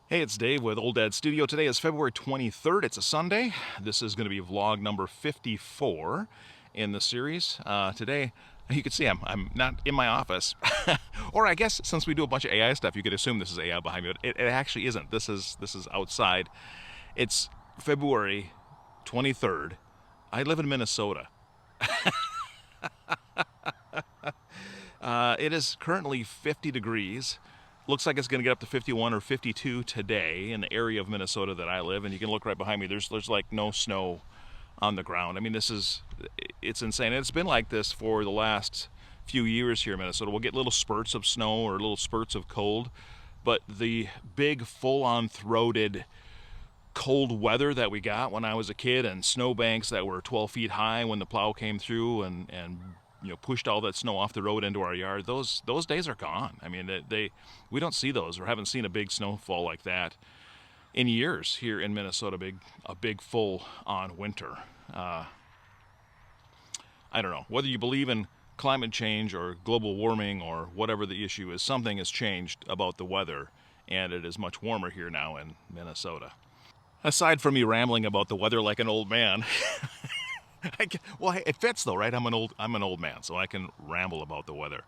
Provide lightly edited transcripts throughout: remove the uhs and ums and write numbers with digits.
Hey, it's Dave with Old Dad Studio. Today is February 23rd. It's a Sunday. This is going to be vlog number 54 in the series. Today, you can see I'm not in my office. Or I guess since we do a bunch of AI stuff, you could assume this is AI behind me. But it actually isn't. This is outside. It's February 23rd. I live in Minnesota. It is currently 50 degrees. Looks like it's going to get up to 51 or 52 today in the area of Minnesota that I live. And you can look right behind me. There's like no snow on the ground. I mean, it's insane. And it's been like this for the last few years here in Minnesota. We'll get little spurts of snow or little spurts of cold. But the big full-on throated cold weather that we got when I was a kid, and snowbanks that were 12 feet high when the plow came through and pushed all that snow off the road into our yard, those days are gone. I mean, we don't see those, or haven't seen a big snowfall like that in years here in Minnesota. A big full-on winter. I don't know whether you believe in climate change or global warming or whatever the issue is. Something has changed about the weather, and it is much warmer here now in Minnesota. Aside from me rambling about the weather like an old man. Well, it fits though, right? I'm an old man, so I can ramble about the weather.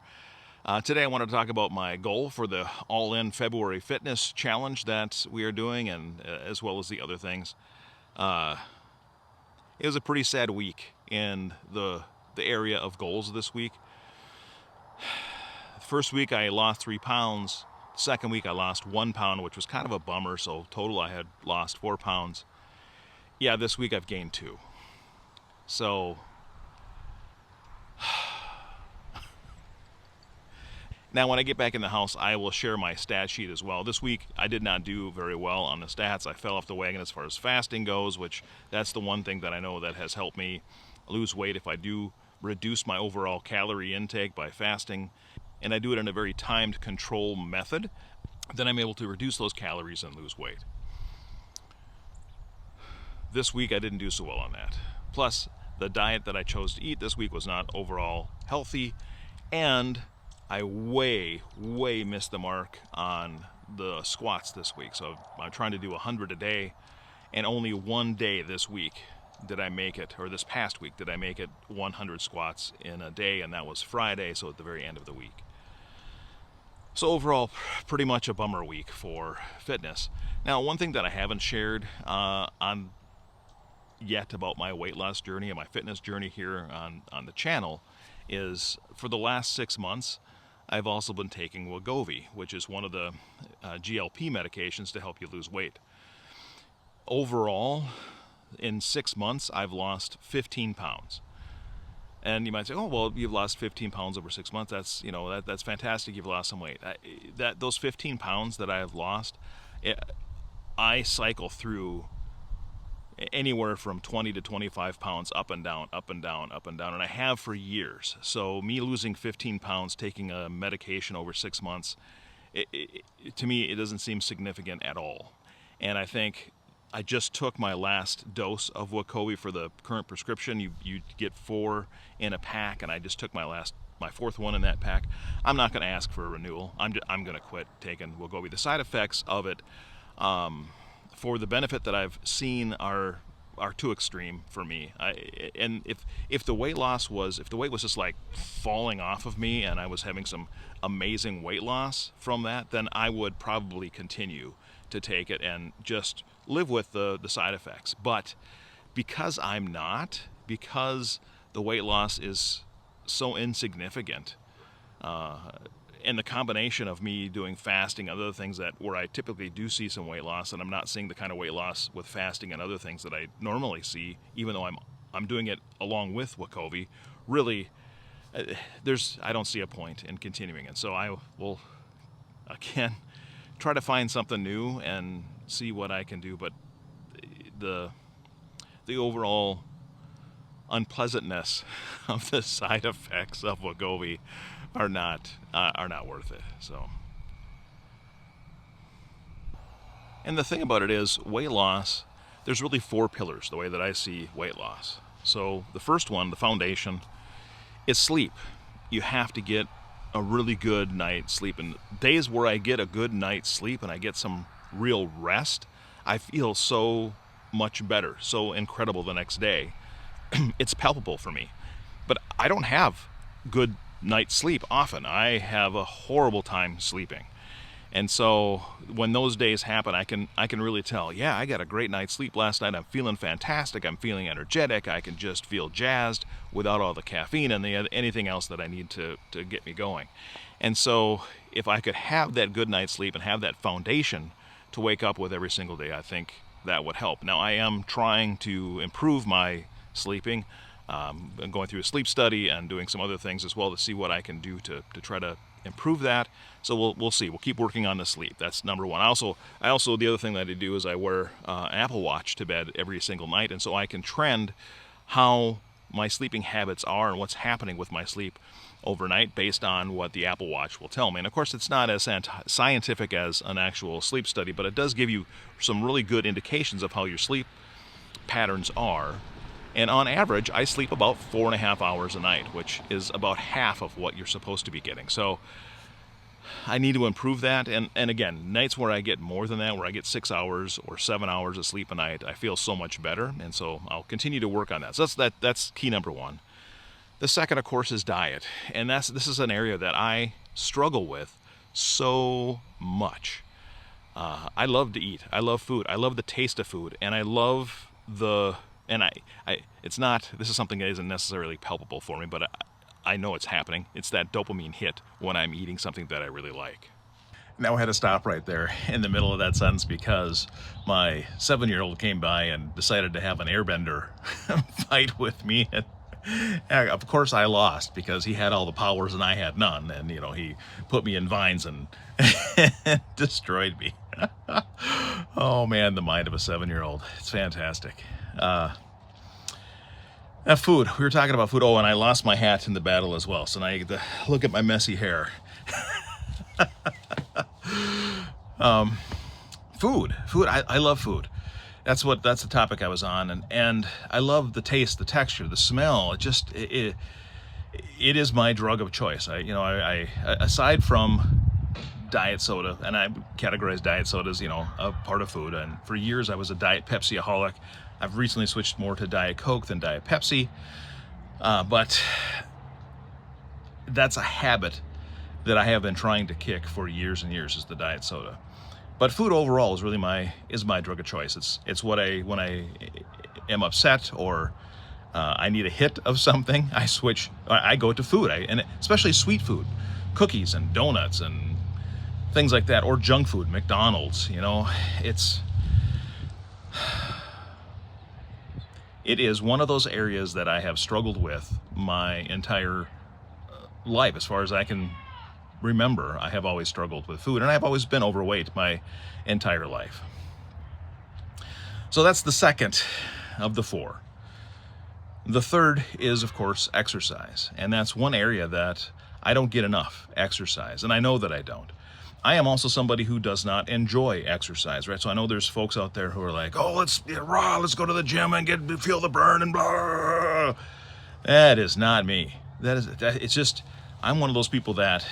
Today I want to talk about my goal for the All-In February Fitness Challenge that we are doing, and as well as the other things. It was a pretty sad week in the area of goals this week. The first week I lost 3 pounds. The second week I lost 1 pound, which was kind of a bummer. So total I had lost 4 pounds. Yeah, this week I've gained 2. So now when I get back in the house, I will share my stat sheet as well. This week I did not do very well on the stats. I fell off the wagon as far as fasting goes, which that's the one thing that I know that has helped me lose weight. If I do reduce my overall calorie intake by fasting, and I do it in a very timed control method, then I'm able to reduce those calories and lose weight. This week I didn't do so well on that. Plus, the diet that I chose to eat this week was not overall healthy, and I way missed the mark on the squats this week. So I'm trying to do 100 a day, and only one day this week did I make it, or this past week did I make it 100 squats in a day, and that was Friday, so at the very end of the week. So overall, pretty much a bummer week for fitness. Now, one thing that I haven't shared on yet about my weight loss journey and my fitness journey here on the channel is, for the last 6 months, I've also been taking Wegovy, which is one of the GLP medications to help you lose weight. Overall, in 6 months, I've lost 15 pounds. And you might say, oh, well, you've lost 15 pounds over 6 months. That's fantastic. You've lost some weight. Those 15 pounds that I have lost, I cycle through anywhere from 20 to 25 pounds up and down, up and down, up and down, and I have for years. So me losing 15 pounds, taking a medication over 6 months, to me, it doesn't seem significant at all. And I think I just took my last dose of Wegovy for the current prescription. You get 4 in a pack, and I just took my 4th one in that pack. I'm not going to ask for a renewal. I'm going to quit taking Wegovy. The side effects of it, for the benefit that I've seen, are too extreme for me. And if the weight was just like falling off of me, and I was having some amazing weight loss from that, then I would probably continue to take it and just live with the side effects. But because I'm not, because the weight loss is so insignificant, and the combination of me doing fasting and other things where I typically do see some weight loss, and I'm not seeing the kind of weight loss with fasting and other things that I normally see, even though I'm doing it along with Wegovy, really, I don't see a point in continuing it. So I will, again, try to find something new and see what I can do. But the overall unpleasantness of the side effects of Wegovy are not worth it. So, and the thing about it is, weight loss, there's really 4 pillars the way that I see weight loss. So the first one, the foundation, is sleep. You have to get a really good night's sleep. And days where I get a good night's sleep and I get some real rest, I feel so much better, so incredible the next day. It's palpable for me. But I don't have good night's sleep often. I have a horrible time sleeping. And so when those days happen, I can really tell, yeah, I got a great night's sleep last night. I'm feeling fantastic. I'm feeling energetic. I can just feel jazzed without all the caffeine and anything else that I need to get me going. And so if I could have that good night's sleep and have that foundation to wake up with every single day, I think that would help. Now, I am trying to improve my sleeping. I'm going through a sleep study and doing some other things as well to see what I can do to try to improve that. So we'll see. We'll keep working on the sleep. That's number one. I also the other thing that I do is I wear an Apple Watch to bed every single night, and so I can trend how my sleeping habits are and what's happening with my sleep overnight based on what the Apple Watch will tell me. And of course, it's not as scientific as an actual sleep study, but it does give you some really good indications of how your sleep patterns are. And on average, I sleep about 4.5 hours a night, which is about half of what you're supposed to be getting. So I need to improve that. And again, nights where I get more than that, where I get 6 hours or 7 hours of sleep a night, I feel so much better. And so I'll continue to work on that. So that's key number one. The second, of course, is diet. And this is an area that I struggle with so much. I love to eat. I love food. I love the taste of food. And I love this is something that isn't necessarily palpable for me, but I know it's happening. It's that dopamine hit when I'm eating something that I really like. Now I had to stop right there in the middle of that sentence because my 7-year-old came by and decided to have an airbender fight with me. And of course I lost because he had all the powers and I had none. And, he put me in vines and destroyed me. Oh man, the mind of a 7-year-old. It's fantastic. Food. We were talking about food. Oh, and I lost my hat in the battle as well. So now you get to look at my messy hair. Food. I love food. That's the topic I was on, and I love the taste, the texture, the smell. It is my drug of choice. I aside from diet soda, and I categorize diet soda as a part of food. And for years I was a Diet Pepsi-aholic. I've recently switched more to Diet Coke than Diet Pepsi, but that's a habit that I have been trying to kick for years and years, is the diet soda. But food overall is really my drug of choice. It's what when I am upset or I need a hit of something, I go to food, and especially sweet food, cookies and donuts and things like that, or junk food, McDonald's. It is one of those areas that I have struggled with my entire life. As far as I can remember, I have always struggled with food, and I've always been overweight my entire life. So that's the second of the four. The third is, of course, exercise, and that's one area that I don't get enough exercise, and I know that I don't. I am also somebody who does not enjoy exercise, right? So I know there's folks out there who are like, oh, let's go to the gym and feel the burn and blah. That is not me. It's just, I'm one of those people that,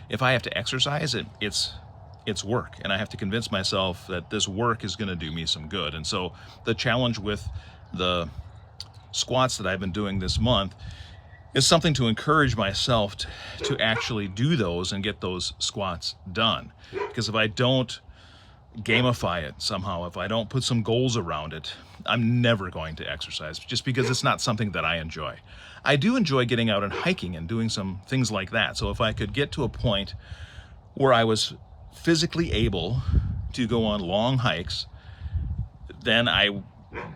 if I have to exercise, it's work, and I have to convince myself that this work is going to do me some good. And so the challenge with the squats that I've been doing this month is something to encourage myself to actually do those and get those squats done. Because if I don't gamify it somehow, if I don't put some goals around it, I'm never going to exercise, just because it's not something that I enjoy. I do enjoy getting out and hiking and doing some things like that. So if I could get to a point where I was physically able to go on long hikes, then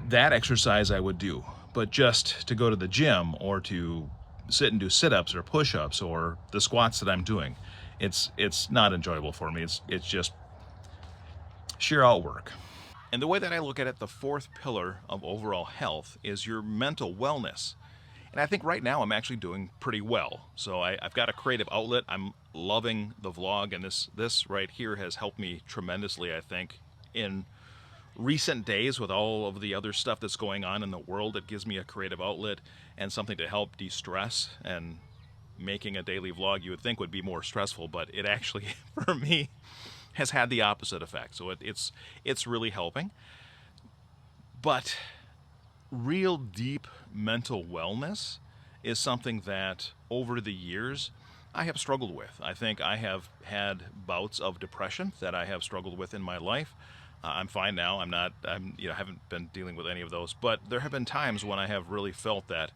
that exercise I would do. But just to go to the gym or to sit and do sit-ups or push-ups or the squats that I'm doing, it's not enjoyable for me. It's just sheer outwork. And the way that I look at it, the fourth pillar of overall health is your mental wellness. And I think right now I'm actually doing pretty well. So I've got a creative outlet. I'm loving the vlog, and this right here has helped me tremendously, I think, in recent days with all of the other stuff that's going on in the world. It gives me a creative outlet and something to help de-stress and making a daily vlog you would think would be more stressful, but it actually, for me, has had the opposite effect. So it's really helping. But real deep mental wellness is something that over the years I have struggled with. I think I have had bouts of depression that I have struggled with in my life. I'm fine now. Haven't been dealing with any of those, but there have been times when I have really felt that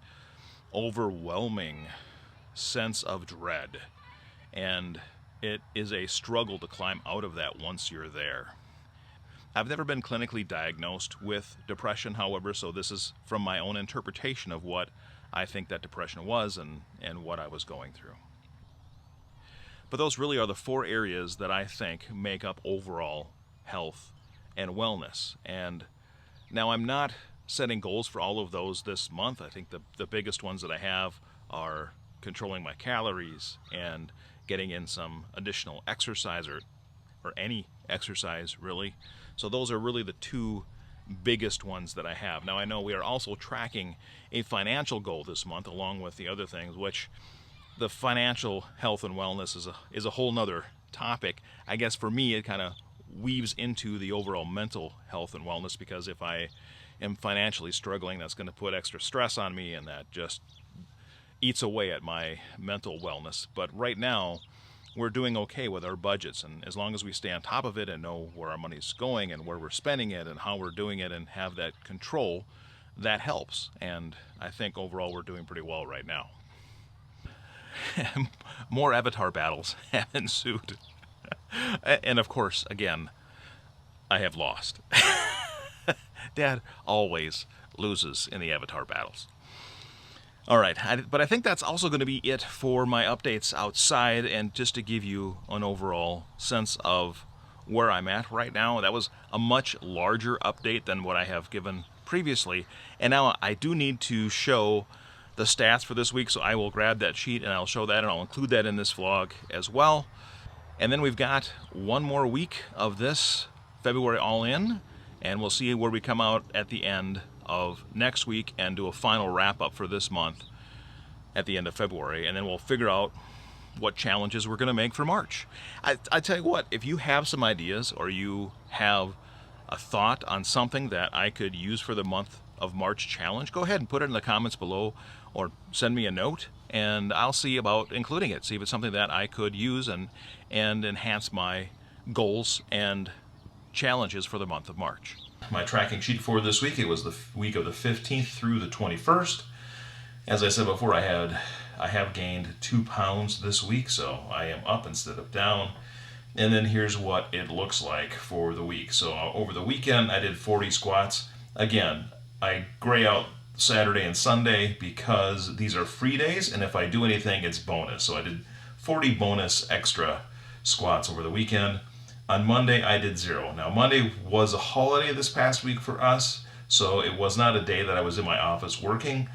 overwhelming sense of dread, and it is a struggle to climb out of that once you're there. I've never been clinically diagnosed with depression, however, so this is from my own interpretation of what I think that depression was and what I was going through. But those really are the 4 areas that I think make up overall health and wellness. And now I'm not setting goals for all of those this month. I think the biggest ones that I have are controlling my calories and getting in some additional exercise or any exercise, really. So those are really the 2 biggest ones that I have. Now I know we are also tracking a financial goal this month along with the other things, which the financial health and wellness is a whole nother topic. I guess for me it kind of weaves into the overall mental health and wellness, because if I am financially struggling, that's going to put extra stress on me, and that just eats away at my mental wellness. But right now we're doing okay with our budgets, and as long as we stay on top of it and know where our money's going and where we're spending it and how we're doing it and have that control, that helps. And I think overall we're doing pretty well right now. More avatar battles have ensued. And of course, again, I have lost. Dad always loses in the avatar battles. All right, but I think that's also going to be it for my updates outside, and just to give you an overall sense of where I'm at right now. That was a much larger update than what I have given previously, and now I do need to show the stats for this week, so I will grab that sheet and I'll show that, and I'll include that in this vlog as well. And then we've got one more week of this February all in, and we'll see where we come out at the end of next week and do a final wrap up for this month at the end of February, and then we'll figure out what challenges we're going to make for March. I tell you what, if you have some ideas or you have a thought on something that I could use for the month of March challenge, go ahead and put it in the comments below or send me a note, and I'll see about including it, see if it's something that I could use and enhance my goals and challenges for the month of March. My tracking sheet for this week, it was the week of the 15th through the 21st. As I said before, I have gained 2 pounds this week, so I am up instead of down. And then here's what it looks like for the week. So over the weekend, I did 40 squats. Again, I gray out Saturday and Sunday because these are free days, and if I do anything, it's bonus. So I did 40 bonus extra squats over the weekend. On Monday, I did 0. Now, Monday was a holiday this past week for us, so it was not a day that I was in my office working,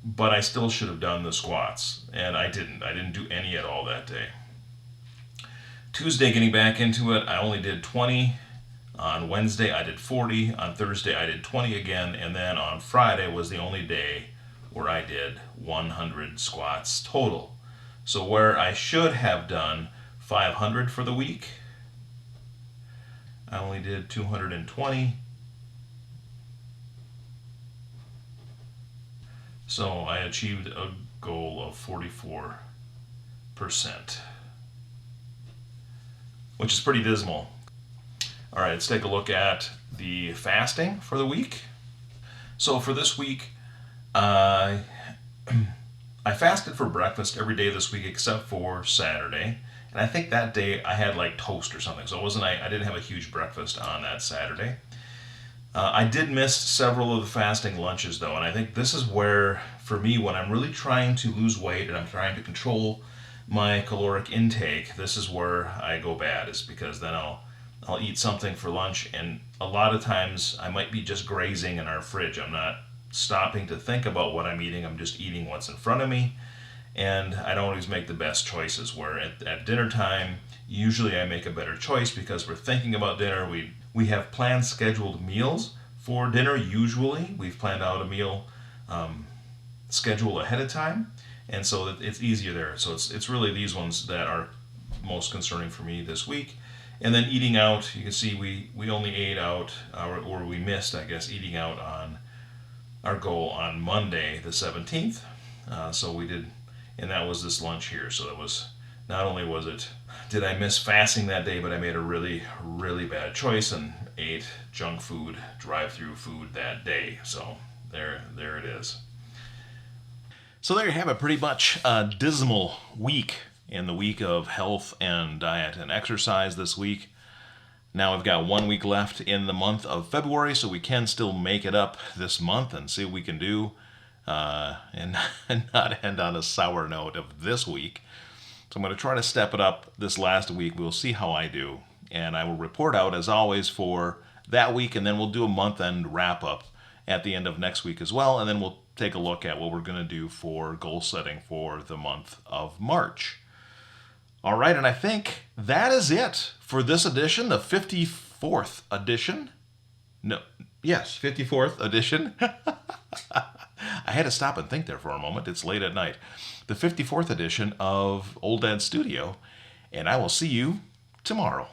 but I still should have done the squats, and I didn't. I didn't do any at all that day. Tuesday, getting back into it, I only did 20. On Wednesday, I did 40. On Thursday, I did 20 again, and then on Friday was the only day where I did 100 squats total. So where I should have done 500 for the week, I only did 220. So I achieved a goal of 44%, which is pretty dismal. All right, let's take a look at the fasting for the week. So for this week, I fasted for breakfast every day this week except for Saturday. And I think that day I had like toast or something, so I didn't have a huge breakfast on that Saturday. I did miss several of the fasting lunches though, and I think this is where, for me, when I'm really trying to lose weight and I'm trying to control my caloric intake, this is where I go bad, is because then I'll eat something for lunch, and a lot of times I might be just grazing in our fridge. I'm not stopping to think about what I'm eating, I'm just eating what's in front of me. And I don't always make the best choices, where at dinner time, usually I make a better choice because we're thinking about dinner. We have planned scheduled meals for dinner. Usually we've planned out a meal schedule ahead of time. and so it's easier there. So it's really these ones that are most concerning for me this week. And then eating out, you can see we only ate out, or we missed, I guess, eating out on our goal on Monday the 17th. So we did, and that was this lunch here. So that was, not only did I miss fasting that day, but I made a really, really bad choice and ate junk food, drive-through food that day. So there it is. So there you have it, pretty much a dismal week in the week of health and diet and exercise this week. Now we've got 1 week left in the month of February, so we can still make it up this month and see what we can do and not end on a sour note of this week. So I'm going to try to step it up this last week. We'll see how I do. And I will report out, as always, for that week, and then we'll do a month-end wrap-up at the end of next week as well, and then we'll take a look at what we're going to do for goal setting for the month of March. All right, and I think that is it for this edition, the 54th edition. No, yes, 54th edition. I had to stop and think there for a moment. It's late at night. The 54th edition of Old Dad Studio, and I will see you tomorrow.